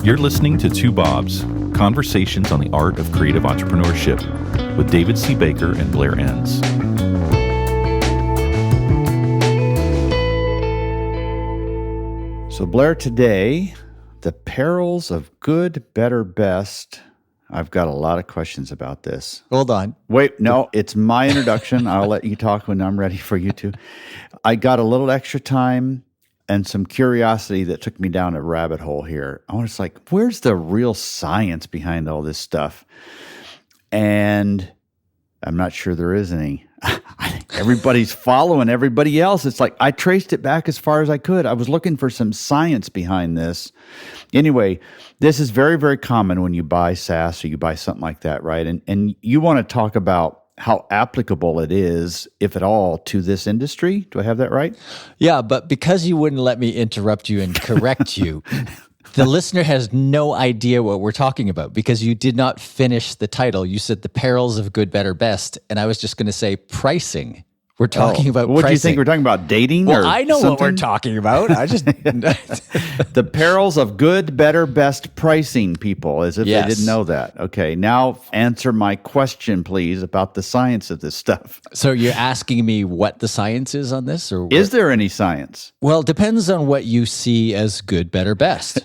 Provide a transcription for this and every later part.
You're listening to Two Bobs, Conversations on the Art of Creative Entrepreneurship with David C. Baker and Blair Enns. So Blair, today, the perils of good, better, best. I've got a lot of questions about this. Hold on. Wait, no, it's my introduction. I'll let you talk when I'm ready for you to. I got a little extra time and some curiosity that took me down a rabbit hole here. I was like, where's the real science behind all this stuff? And I'm not sure there is any. Everybody's following everybody else. It's like I traced it back as far as I could. I was looking for some science behind this. Anyway, this is very, very common when you buy SaaS or you buy something like that, right? And you want to talk about how applicable it is, if at all, to this industry. Do I have that right? Yeah, but because you wouldn't let me interrupt you and correct you, the listener has no idea what we're talking about because you did not finish the title. You said the perils of good, better, best, and I was just going to say pricing. We're talking about what pricing. Do you think we're talking about? Dating? Well, or I know something? what we're talking about. I just the perils of good, better, best pricing, people, as if they didn't know that. Okay, now answer my question, please, about the science of this stuff. So you're asking me what the science is on this, or is there any science? Well, it depends on what you see as good, better, best.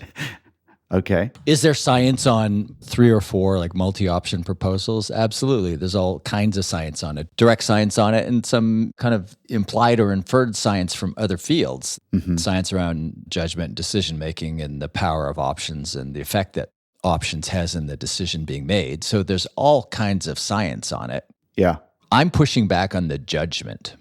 Okay. Is there science on 3 or 4 like multi-option proposals? Absolutely. There's all kinds of science on it, direct science on it, and some kind of implied or inferred science from other fields. Mm-hmm. Science around judgment, decision-making, and the power of options and the effect that options has in the decision being made. So there's all kinds of science on it. Yeah. I'm pushing back on the judgment.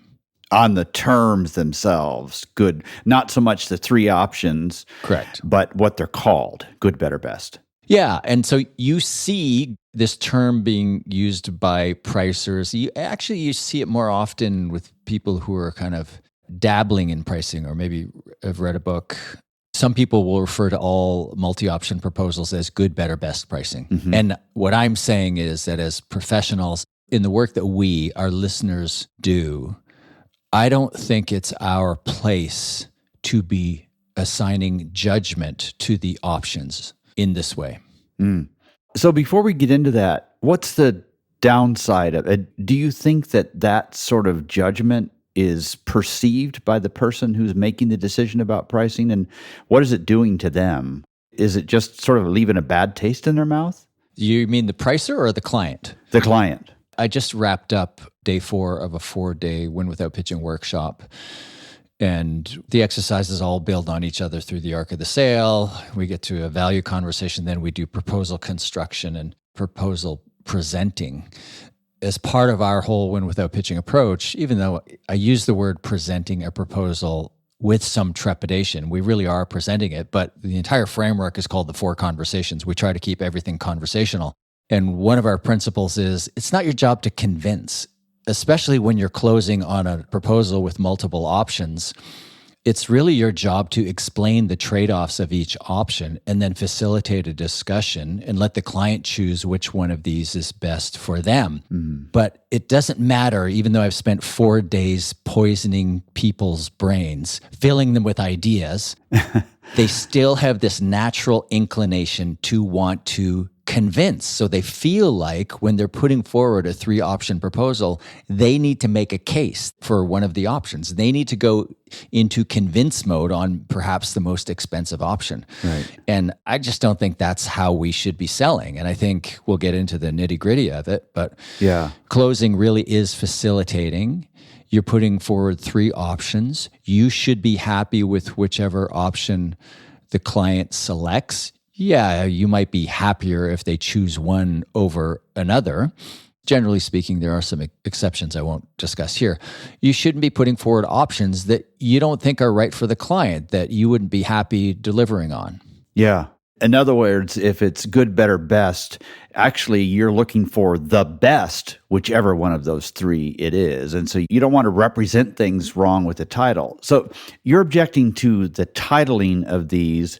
On the terms themselves, good. Not so much the 3 options. Correct. But what they're called, good, better, best. Yeah, and so you see this term being used by pricers. You see it more often with people who are kind of dabbling in pricing or maybe have read a book. Some people will refer to all multi-option proposals as good, better, best pricing. Mm-hmm. And what I'm saying is that as professionals, in the work that our listeners do, I don't think it's our place to be assigning judgment to the options in this way. Mm. So before we get into that, what's the downside of it? Do you think that sort of judgment is perceived by the person who's making the decision about pricing? And what is it doing to them? Is it just sort of leaving a bad taste in their mouth? You mean the pricer or the client? The client. I just wrapped up day 4 of a 4-day Win Without Pitching workshop. And the exercises all build on each other through the arc of the sale. We get to a value conversation, then we do proposal construction and proposal presenting. As part of our whole Win Without Pitching approach, even though I use the word presenting a proposal with some trepidation, we really are presenting it, but the entire framework is called the 4 conversations. We try to keep everything conversational. And one of our principles is it's not your job to convince, especially when you're closing on a proposal with multiple options. It's really your job to explain the trade-offs of each option and then facilitate a discussion and let the client choose which one of these is best for them. Mm. But it doesn't matter, even though I've spent 4 days poisoning people's brains, filling them with ideas, they still have this natural inclination to want to convince. So they feel like when they're putting forward a 3-option proposal, they need to make a case for one of the options. They need to go into convince mode on perhaps the most expensive option. Right. And I just don't think that's how we should be selling. And I think we'll get into the nitty-gritty of it, but closing really is facilitating. You're putting forward 3 options. You should be happy with whichever option the client selects. Yeah, you might be happier if they choose one over another. Generally speaking, there are some exceptions I won't discuss here. You shouldn't be putting forward options that you don't think are right for the client, that you wouldn't be happy delivering on. Yeah. In other words, if it's good, better, best, actually you're looking for the best, whichever one of those 3 it is. And so you don't want to represent things wrong with the title. So you're objecting to the titling of these,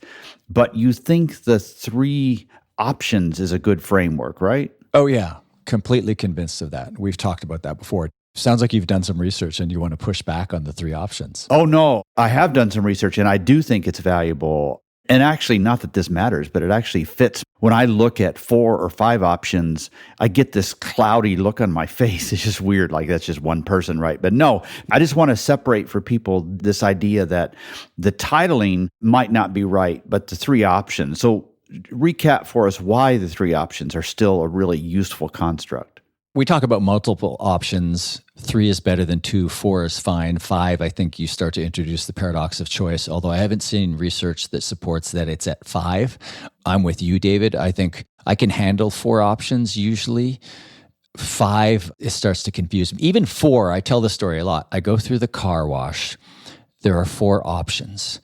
but you think the 3 options is a good framework, right? Oh, yeah. Completely convinced of that. We've talked about that before. Sounds like you've done some research and you want to push back on the 3 options. Oh, no. I have done some research and I do think it's valuable. And actually, not that this matters, but it actually fits. When I look at 4 or 5 options, I get this cloudy look on my face. It's just weird, like that's just one person, right? But no, I just want to separate for people this idea that the titling might not be right, but the 3 options. So recap for us why the 3 options are still a really useful construct. We talk about multiple options. 3 is better than 2. 4 is fine. 5, I think you start to introduce the paradox of choice, although I haven't seen research that supports that it's at 5. I'm with you, David. I think I can handle 4 options usually. 5, it starts to confuse me. Even 4, I tell the story a lot. I go through the car wash. There are 4 options.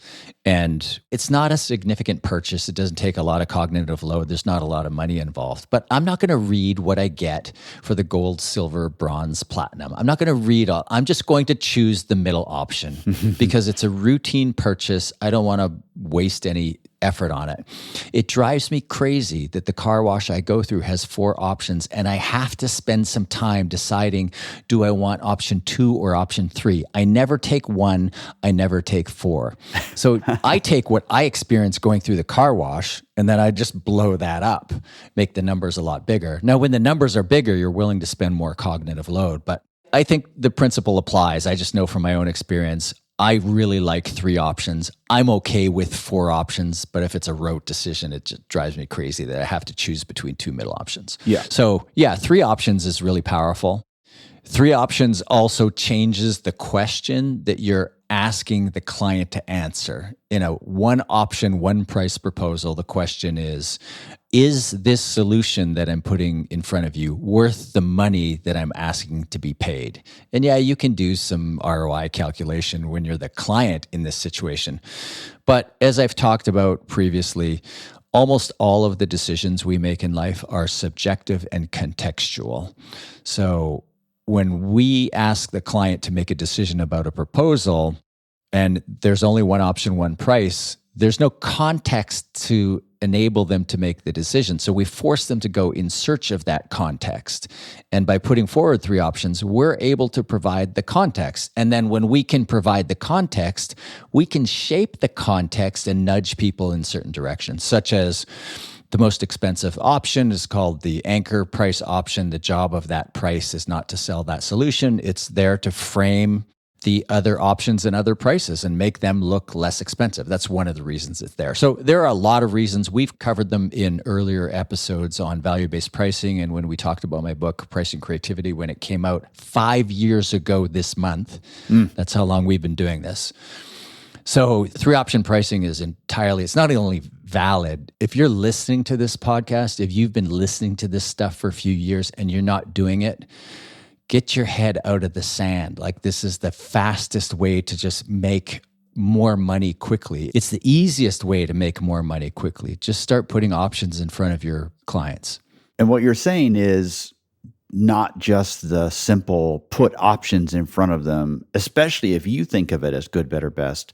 And it's not a significant purchase. It doesn't take a lot of cognitive load. There's not a lot of money involved. But I'm not going to read what I get for the gold, silver, bronze, platinum. I'm not going to read all. I'm just going to choose the middle option because it's a routine purchase. I don't want to waste any effort on it. It drives me crazy that the car wash I go through has 4 options and I have to spend some time deciding, do I want option 2 or option 3? I never take 1. I never take 4. So I take what I experience going through the car wash and then I just blow that up, make the numbers a lot bigger. Now, when the numbers are bigger, you're willing to spend more cognitive load. But I think the principle applies. I just know from my own experience, I really like 3 options. I'm okay with 4 options, but if it's a rote decision, it just drives me crazy that I have to choose between 2 middle options. Yeah. So yeah, 3 options is really powerful. 3 options also changes the question that you're asking the client to answer. In a 1 option, 1 price proposal, the question is this solution that I'm putting in front of you worth the money that I'm asking to be paid? And yeah, you can do some ROI calculation when you're the client in this situation. But as I've talked about previously, almost all of the decisions we make in life are subjective and contextual. So when we ask the client to make a decision about a proposal and there's only 1 option, 1 price, there's no context to enable them to make the decision. So we force them to go in search of that context. And by putting forward 3 options, we're able to provide the context. And then when we can provide the context, we can shape the context and nudge people in certain directions, such as the most expensive option is called the anchor price option. The job of that price is not to sell that solution. It's there to frame the other options and other prices and make them look less expensive. That's one of the reasons it's there. So there are a lot of reasons. We've covered them in earlier episodes on value-based pricing. And when we talked about my book, Pricing Creativity, when it came out 5 years ago this month, that's how long we've been doing this. So 3-option pricing is it's not only valid. If you're listening to this podcast, if you've been listening to this stuff for a few years and you're not doing it, get your head out of the sand. Like, this is the fastest way to just make more money quickly. It's the easiest way to make more money quickly. Just start putting options in front of your clients. And what you're saying is not just the simple put options in front of them, especially if you think of it as good, better, best,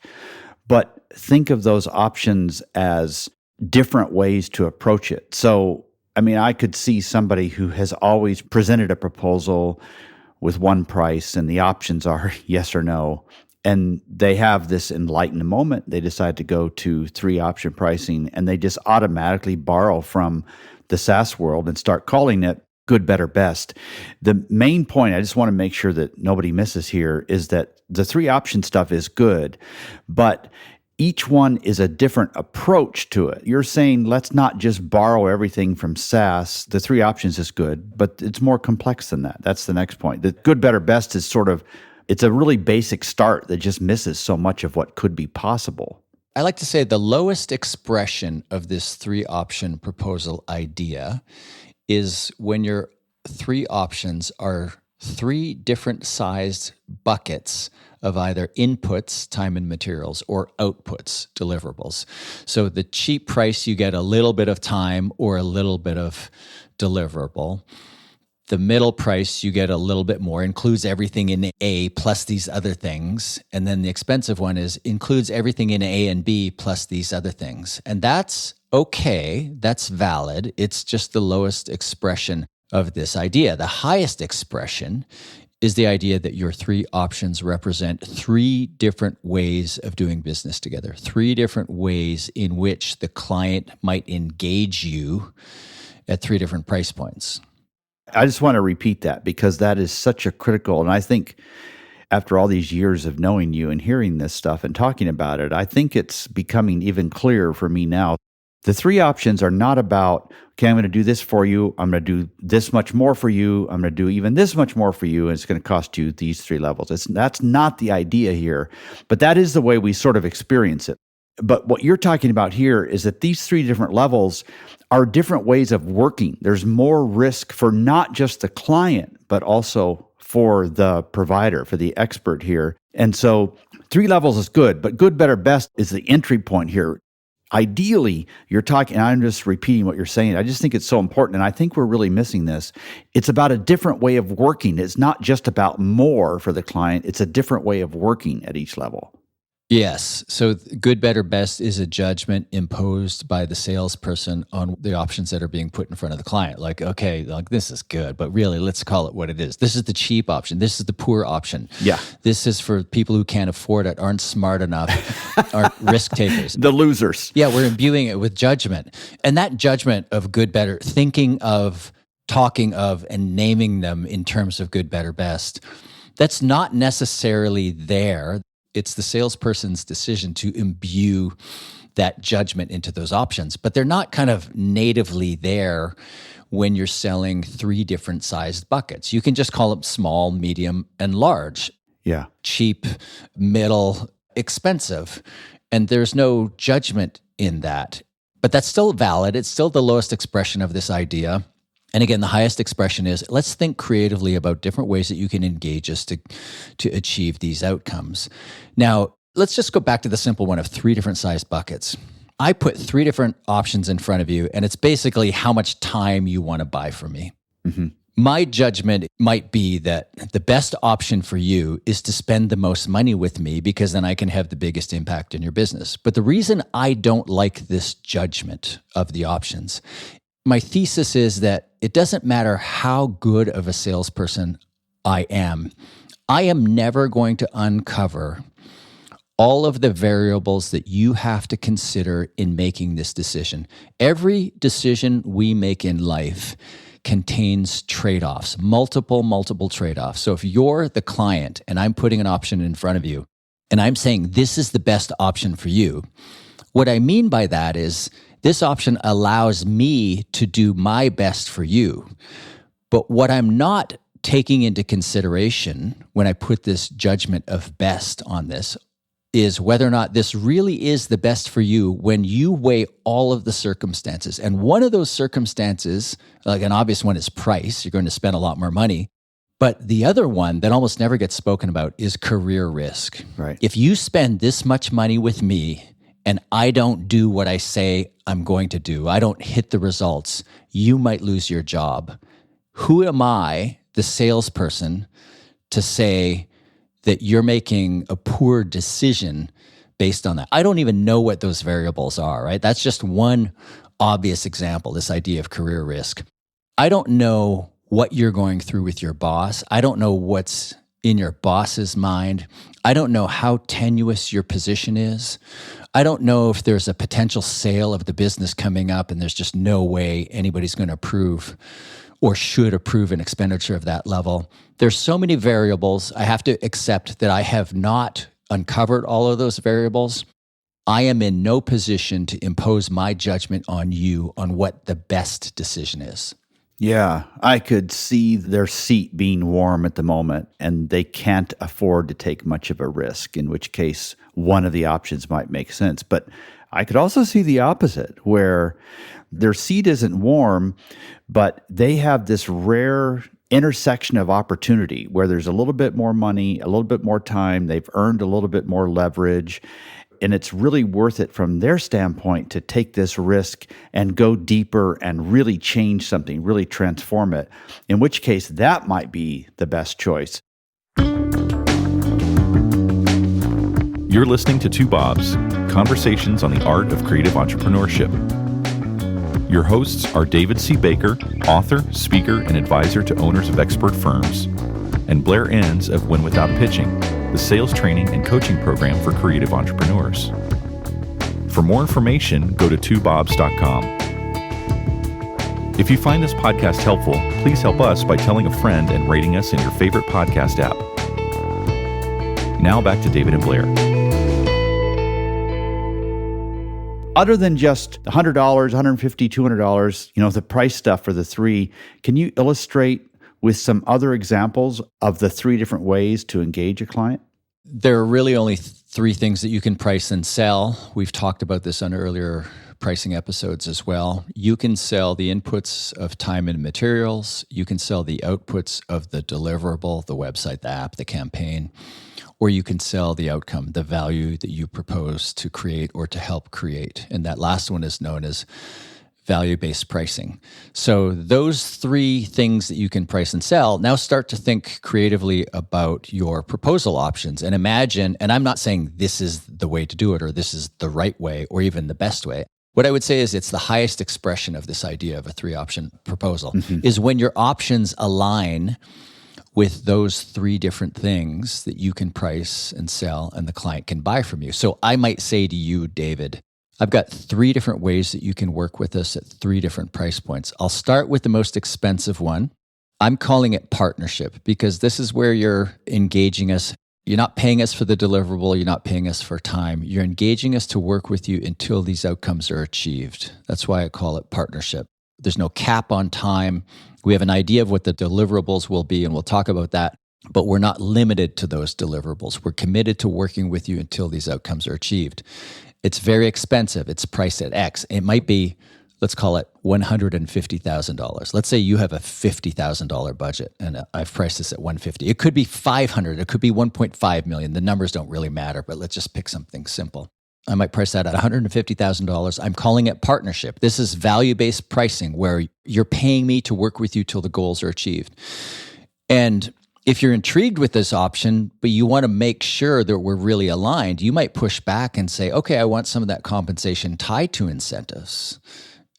but think of those options as different ways to approach it. So, I mean, I could see somebody who has always presented a proposal with 1 price and the options are yes or no, and they have this enlightened moment. They decide to go to 3-option pricing and they just automatically borrow from the SaaS world and start calling it good, better, best. The main point I just want to make sure that nobody misses here is that the 3-option stuff is good, but each one is a different approach to it. You're saying, let's not just borrow everything from SaaS. The 3 options is good, but it's more complex than that. That's the next point. The good, better, best is it's a really basic start that just misses so much of what could be possible. I like to say the lowest expression of this 3-option proposal idea is when your 3 options are 3 different sized buckets of either inputs, time and materials, or outputs, deliverables. So the cheap price, you get a little bit of time or a little bit of deliverable. The middle price, you get a little bit more, includes everything in A plus these other things. And then the expensive one includes everything in A and B plus these other things. And that's okay, that's valid. It's just the lowest expression of this idea. The highest expression is the idea that your three options represent three different ways of doing business together, three different ways in which the client might engage you at three different price points. I just want to repeat that because that is such a critical, and I think after all these years of knowing you and hearing this stuff and talking about it, I think it's becoming even clearer for me now. The three options are not about, okay, I'm going to do this for you. I'm going to do this much more for you. I'm going to do even this much more for you. And it's going to cost you these three levels. That's not the idea here, but that is the way we sort of experience it. But what you're talking about here is that these three different levels are different ways of working. There's more risk for not just the client, but also for the provider, for the expert here. And so 3 levels is good, but good, better, best is the entry point here. Ideally, you're talking, and I'm just repeating what you're saying. I just think it's so important, and I think we're really missing this. It's about a different way of working. It's not just about more for the client. It's a different way of working at each level. Yes. So good, better, best is a judgment imposed by the salesperson on the options that are being put in front of the client. Like, okay, like this is good, but really let's call it what it is. This is the cheap option. This is the poor option. Yeah. This is for people who can't afford it, aren't smart enough, aren't risk takers. The losers. Yeah, we're imbuing it with judgment. And that judgment of good, better, thinking of, talking of, and naming them in terms of good, better, best, that's not necessarily there. It's the salesperson's decision to imbue that judgment into those options, but they're not kind of natively there when you're selling 3 different sized buckets. You can just call them small, medium, and large. Yeah. Cheap, middle, expensive. And there's no judgment in that. But that's still valid. It's still the lowest expression of this idea. And again, the highest expression is, let's think creatively about different ways that you can engage us to achieve these outcomes. Now, let's just go back to the simple one of 3 different sized buckets. I put 3 different options in front of you, and it's basically how much time you want to buy from me. Mm-hmm. My judgment might be that the best option for you is to spend the most money with me because then I can have the biggest impact in your business. But the reason I don't like this judgment of the options, my thesis is that it doesn't matter how good of a salesperson I am never going to uncover all of the variables that you have to consider in making this decision. Every decision we make in life contains trade-offs, multiple trade-offs. So if you're the client and I'm putting an option in front of you and I'm saying this is the best option for you, what I mean by that is this option allows me to do my best for you. But what I'm not taking into consideration when I put this judgment of best on this is whether or not this really is the best for you when you weigh all of the circumstances. And one of those circumstances, like an obvious one, is price. You're going to spend a lot more money. But the other one that almost never gets spoken about is career risk. Right. If you spend this much money with me and I don't do what I say I'm going to do, I don't hit the results, you might lose your job. Who am I, the salesperson, to say that you're making a poor decision based on that? I don't even know what those variables are, right? That's just one obvious example, this idea of career risk. I don't know what you're going through with your boss. I don't know what's in your boss's mind. I don't know how tenuous your position is. I don't know if there's a potential sale of the business coming up and there's just no way anybody's going to approve or should approve an expenditure of that level. There's so many variables. I have to accept that I have not uncovered all of those variables. I am in no position to impose my judgment on you on what the best decision is. Yeah, I could see their seat being warm at the moment, and they can't afford to take much of a risk, in which case one of the options might make sense. But I could also see the opposite, where their seat isn't warm, but they have this rare intersection of opportunity where there's a little bit more money, a little bit more time, they've earned a little bit more leverage, and it's really worth it from their standpoint to take this risk and go deeper and really change something, really transform it, in which case that might be the best choice. You're listening to Two Bobs, Conversations on the Art of Creative Entrepreneurship. Your hosts are David C. Baker, author, speaker, and advisor to owners of expert firms, and Blair Enns of Win Without Pitching, the sales training and coaching program for creative entrepreneurs. For more information, go to twobobs.com. If you find this podcast helpful, please help us by telling a friend and rating us in your favorite podcast app. Now back to David and Blair. Other than just $100, $150, $200, the price stuff for the three, can you illustrate with some other examples of the three different ways to engage a client? There are really only three things that you can price and sell. We've talked about this on earlier pricing episodes as well. You can sell the inputs of time and materials. You can sell the outputs of the deliverable, the website, the app, the campaign, or you can sell the outcome, the value that you propose to create or to help create. And that last one is known as value-based pricing. So those three things that you can price and sell, now start to think creatively about your proposal options and imagine, and I'm not saying this is the way to do it or this is the right way or even the best way. What I would say is it's the highest expression of this idea of a three-option proposal is when your options align with those three different things that you can price and sell and the client can buy from you. So I might say to you, David, I've got three different ways that you can work with us at three different price points. I'll start with the most expensive one. I'm calling it partnership because this is where you're engaging us. You're not paying us for the deliverable. You're not paying us for time. You're engaging us to work with you until these outcomes are achieved. That's why I call it partnership. There's no cap on time. We have an idea of what the deliverables will be, and we'll talk about that, but we're not limited to those deliverables. We're committed to working with you until these outcomes are achieved. It's very expensive. It's priced at X. It might be, let's call it $150,000. Let's say you have a $50,000 budget and I've priced this at $150,000. It could be $500,000. It could be $1.5 million. The numbers don't really matter, but let's just pick something simple. I might price that at $150,000. I'm calling it partnership. This is value-based pricing where you're paying me to work with you till the goals are achieved. And if you're intrigued with this option, but you want to make sure that we're really aligned, you might push back and say, okay, I want some of that compensation tied to incentives.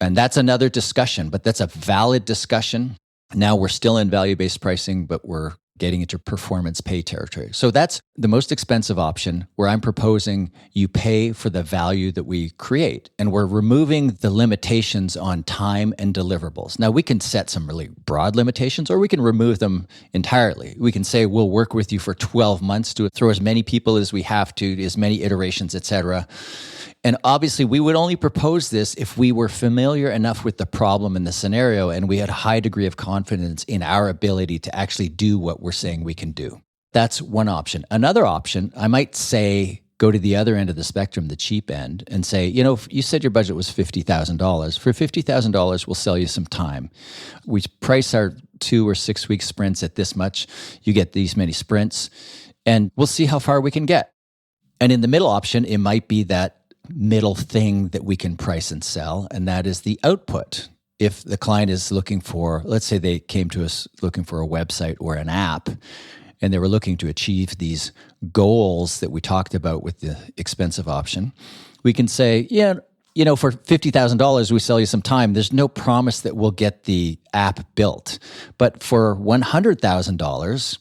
And that's another discussion, but that's a valid discussion. Now we're still in value-based pricing, but we're getting into performance pay territory. So that's the most expensive option where I'm proposing you pay for the value that we create. And we're removing the limitations on time and deliverables. Now we can set some really broad limitations or we can remove them entirely. We can say we'll work with you for 12 months to throw as many people as we have to, as many iterations, et cetera. And obviously, we would only propose this if we were familiar enough with the problem and the scenario, and we had a high degree of confidence in our ability to actually do what we're saying we can do. That's one option. Another option, I might say, go to the other end of the spectrum, the cheap end, and say, if you said your budget was $50,000. For $50,000, we'll sell you some time. We price our 2 or 6 week sprints at this much. You get these many sprints, and we'll see how far we can get. And in the middle option, it might be that middle thing that we can price and sell, and that is the output. If the client is looking for, let's say they came to us looking for a website or an app, and they were looking to achieve these goals that we talked about with the expensive option, we can say, for $50,000, we sell you some time. There's no promise that we'll get the app built. But for $100,000,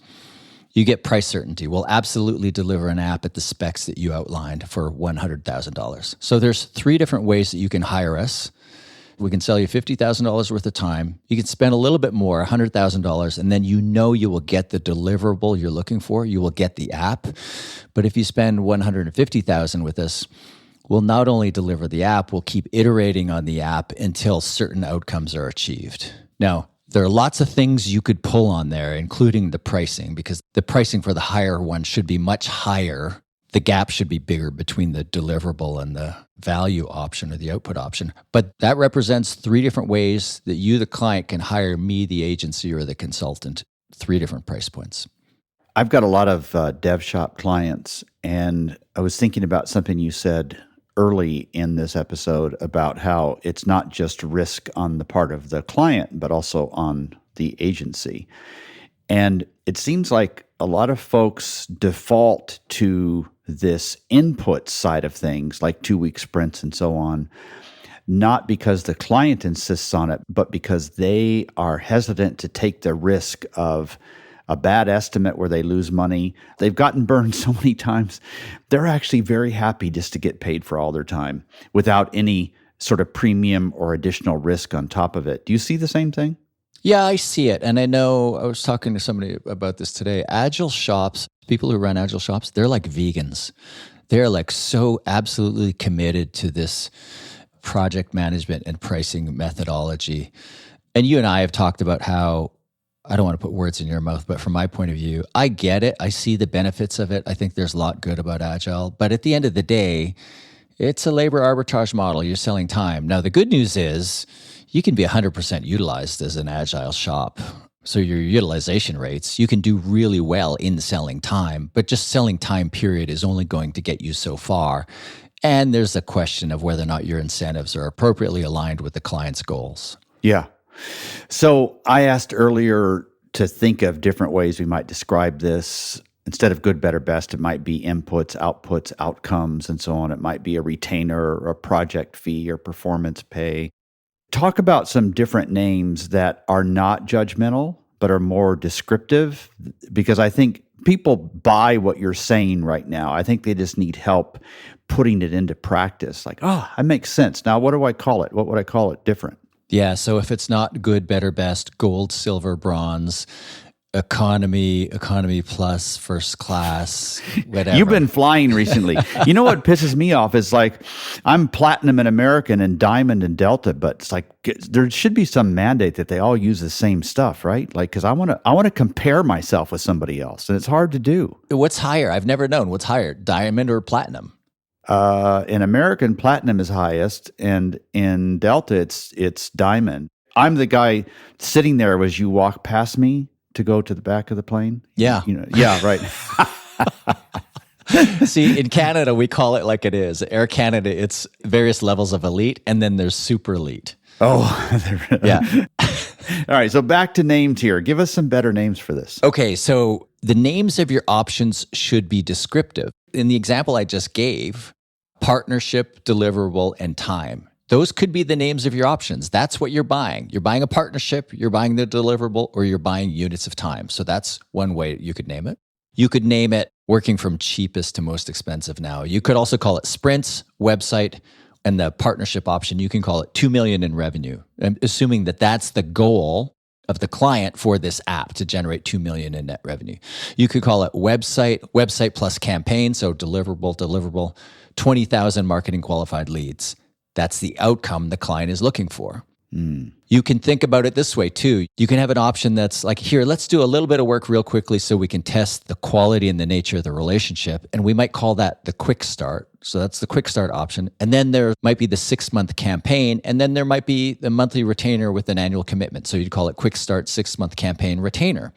you get price certainty. We'll absolutely deliver an app at the specs that you outlined for $100,000. So there's three different ways that you can hire us. We can sell you $50,000 worth of time. You can spend a little bit more, $100,000, and then you will get the deliverable you're looking for. You will get the app. But if you spend $150,000 with us, we'll not only deliver the app, we'll keep iterating on the app until certain outcomes are achieved. Now, there are lots of things you could pull on there, including the pricing, because the pricing for the higher one should be much higher. The gap should be bigger between the deliverable and the value option or the output option. But that represents three different ways that you, the client, can hire me, the agency, or the consultant, three different price points. I've got a lot of dev shop clients, and I was thinking about something you said early in this episode about how it's not just risk on the part of the client, but also on the agency. And it seems like a lot of folks default to this input side of things, like 2-week sprints and so on, not because the client insists on it, but because they are hesitant to take the risk of a bad estimate where they lose money. They've gotten burned so many times. They're actually very happy just to get paid for all their time without any sort of premium or additional risk on top of it. Do you see the same thing? Yeah, I see it. And I know I was talking to somebody about this today. Agile shops, people who run agile shops, they're like vegans. They're like so absolutely committed to this project management and pricing methodology. And you and I have talked about how, I don't want to put words in your mouth, but from my point of view, I get it. I see the benefits of it. I think there's a lot good about Agile. But at the end of the day, it's a labor arbitrage model. You're selling time. Now, the good news is you can be 100% utilized as an Agile shop. So your utilization rates, you can do really well in selling time, but just selling time period is only going to get you so far. And there's a question of whether or not your incentives are appropriately aligned with the client's goals. Yeah. So I asked earlier to think of different ways we might describe this. Instead of good, better, best, it might be inputs, outputs, outcomes, and so on. It might be a retainer or a project fee or performance pay. Talk about some different names that are not judgmental, but are more descriptive, because I think people buy what you're saying right now. I think they just need help putting it into practice. Like, that makes sense. Now, what do I call it? What would I call it different? Yeah, so if it's not good, better, best, gold, silver, bronze, economy plus, first class, whatever. You've been flying recently. You know what pisses me off is like, I'm platinum and American and diamond and Delta, but it's like there should be some mandate that they all use the same stuff, right? Like, because I want to compare myself with somebody else, and it's hard to do. What's higher? I've never known. What's higher, diamond or platinum? In American, platinum is highest, and in Delta, it's diamond. I'm the guy sitting there as you walk past me to go to the back of the plane. Yeah. Yeah, right. See, in Canada, we call it like it is. Air Canada, it's various levels of elite, and then there's super elite. Oh, yeah. All right, so back to names here. Give us some better names for this. Okay, so the names of your options should be descriptive. In the example I just gave, partnership, deliverable, and time. Those could be the names of your options. That's what you're buying. You're buying a partnership, you're buying the deliverable, or you're buying units of time. So that's one way you could name it. You could name it working from cheapest to most expensive now. You could also call it sprints, website, and the partnership option, you can call it 2 million in revenue. I'm assuming that that's the goal of the client for this app, to generate 2 million in net revenue. You could call it website plus campaign, so deliverable, 20,000 marketing qualified leads. That's the outcome the client is looking for. You can think about it this way too. You can have an option that's like, here, let's do a little bit of work real quickly so we can test the quality and the nature of the relationship. And we might call that the quick start. So that's the quick start option. And then there might be the 6-month campaign. And then there might be the monthly retainer with an annual commitment. So you'd call it quick start, 6-month campaign retainer.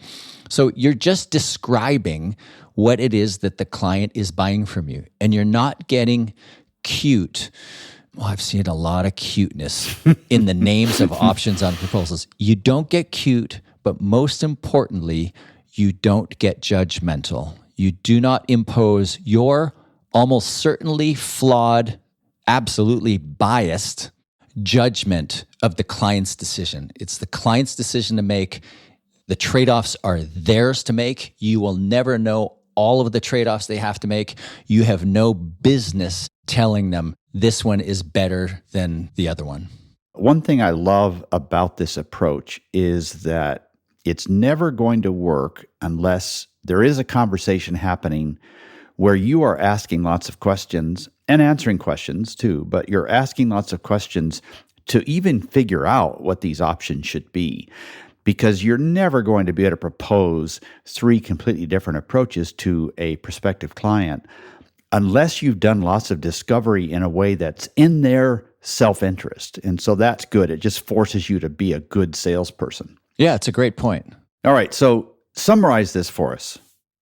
So you're just describing what it is that the client is buying from you. And you're not getting cute. Well, I've seen a lot of cuteness in the names of options on proposals. You don't get cute, but most importantly, you don't get judgmental. You do not impose your almost certainly flawed, absolutely biased judgment of the client's decision. It's the client's decision to make. The trade-offs are theirs to make. You will never know all of the trade-offs they have to make. You have no business telling them this one is better than the other one. One thing I love about this approach is that it's never going to work unless there is a conversation happening where you are asking lots of questions and answering questions too, but you're asking lots of questions to even figure out what these options should be. Because you're never going to be able to propose 3 completely different approaches to a prospective client unless you've done lots of discovery in a way that's in their self-interest. And so that's good. It just forces you to be a good salesperson. Yeah, it's a great point. All right, so summarize this for us.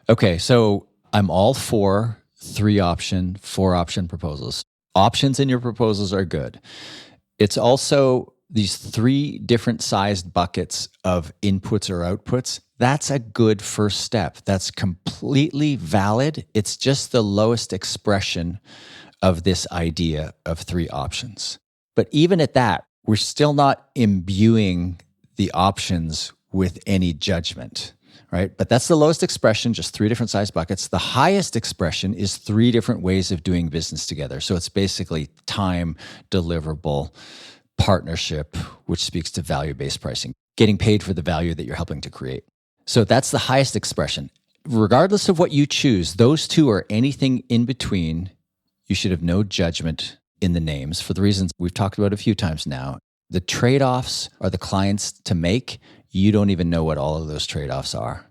Okay, so I'm all for 3-option, 4-option proposals. Options in your proposals are good. It's also these 3 different sized buckets of inputs or outputs. That's a good first step. That's completely valid. It's just the lowest expression of this idea of 3 options. But even at that, we're still not imbuing the options with any judgment. right? But that's the lowest expression, just 3 different size buckets. The highest expression is 3 different ways of doing business together. So it's basically time, deliverable, partnership, which speaks to value-based pricing, getting paid for the value that you're helping to create. So that's the highest expression. Regardless of what you choose, those 2 or anything in between, you should have no judgment in the names for the reasons we've talked about a few times now. The trade-offs are the clients to make. You don't even know what all of those trade-offs are.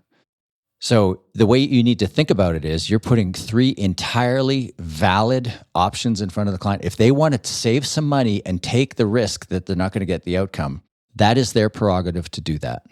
So the way you need to think about it is you're putting 3 entirely valid options in front of the client. If they want to save some money and take the risk that they're not going to get the outcome, that is their prerogative to do that.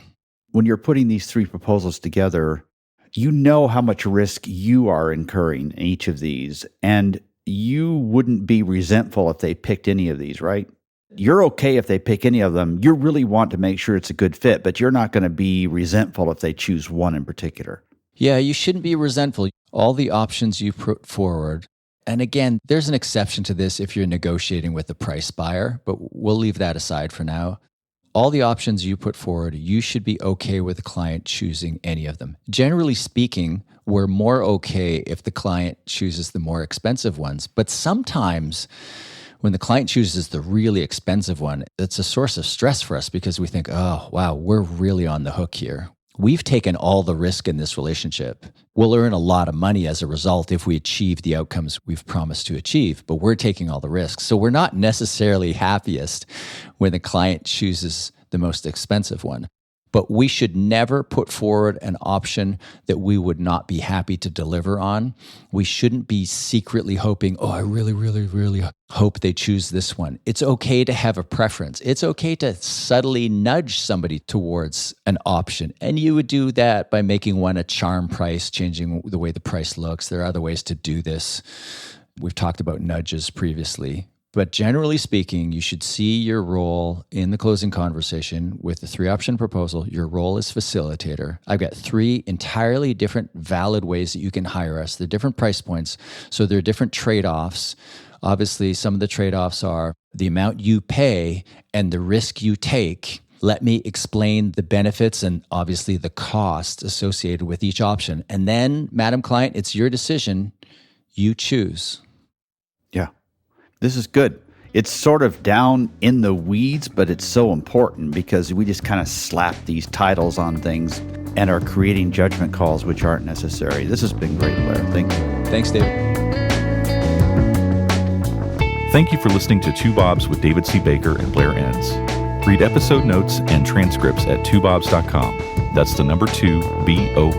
When you're putting these 3 proposals together, you know how much risk you are incurring in each of these, and you wouldn't be resentful if they picked any of these, right? You're okay if they pick any of them. You really want to make sure it's a good fit, but you're not going to be resentful if they choose one in particular. Yeah, you shouldn't be resentful. All the options you put forward, and again, there's an exception to this if you're negotiating with the price buyer, but we'll leave that aside for now. All the options you put forward, you should be okay with the client choosing any of them. Generally speaking, we're more okay if the client chooses the more expensive ones, but sometimes when the client chooses the really expensive one, it's a source of stress for us because we think, oh, wow, we're really on the hook here. We've taken all the risk in this relationship. We'll earn a lot of money as a result if we achieve the outcomes we've promised to achieve, but we're taking all the risks. So we're not necessarily happiest when the client chooses the most expensive one. But we should never put forward an option that we would not be happy to deliver on. We shouldn't be secretly hoping, oh, I really, really, really hope they choose this one. It's okay to have a preference. It's okay to subtly nudge somebody towards an option. And you would do that by making one a charm price, changing the way the price looks. There are other ways to do this. We've talked about nudges previously. But generally speaking, you should see your role in the closing conversation with the 3-option proposal. Your role is facilitator. I've got 3 entirely different valid ways that you can hire us. They're different price points, so there are different trade-offs. Obviously, some of the trade-offs are the amount you pay and the risk you take. Let me explain the benefits and obviously the cost associated with each option. And then, Madam Client, it's your decision. You choose. Yeah. This is good. It's sort of down in the weeds, but it's so important because we just kind of slap these titles on things and are creating judgment calls which aren't necessary. This has been great, Blair. Thank you. Thanks, David. Thank you for listening to Two Bobs with David C. Baker and Blair Enns. Read episode notes and transcripts at twobobs.com. That's the number 2, BOBS.com.